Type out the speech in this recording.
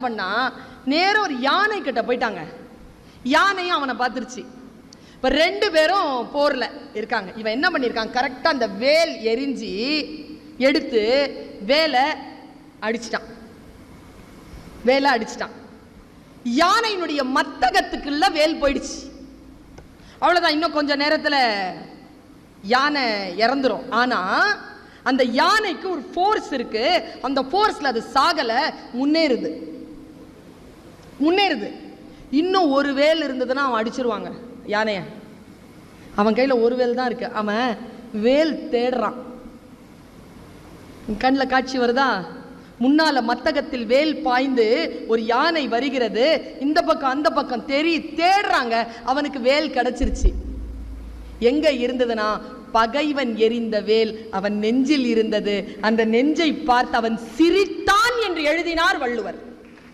பண்ணா நேரம் ஒரு யானை கிட்ட போயிட்டாங்க. யானையும் அவனை பார்த்துருச்சு. இப்போ 2 பேரும் போரில் இருக்காங்க. இவன் என்ன பண்ணியிருக்கான், கரெக்டாக அந்த வேல் எரிஞ்சு எடுத்து வேலை அடிச்சிட்டான். யானையினுடைய மத்தகத்துக்குள்ள வேல் போயிடுச்சு. அவ்வளோதான், இன்னும் கொஞ்சம் நேரத்தில் யானை இறந்துரும். ஆனால் அந்த யானைக்கு ஒரு ஃபோர்ஸ் இருக்கு. அந்த ஃபோர்ஸில் அது சாகலை, முன்னேறுது. இன்னும் ஒரு வேல் இருந்ததுன்னா அவன் அடிச்சிருவாங்க யானைய. அவன் கையில் ஒரு வேல் தான் இருக்கு. அவன் வேல் தேடுறான். கண்ணில் காட்சி வருதா? முன்னால மத்தகத்தில் வேல் பாய்ந்து ஒரு யானை வருகிறது. இந்த பக்கம் அந்த பக்கம் தேடுறாங்க. அவனுக்கு வேல் கிடைச்சிருச்சு. எங்க இருந்ததுன்னா பகைவன் எறிந்த வேல் அவன் நெஞ்சில் இருந்தது. அந்த நெஞ்சை பார்த்து அவன் சிரித்தான் என்று எழுதினார் வள்ளுவர்.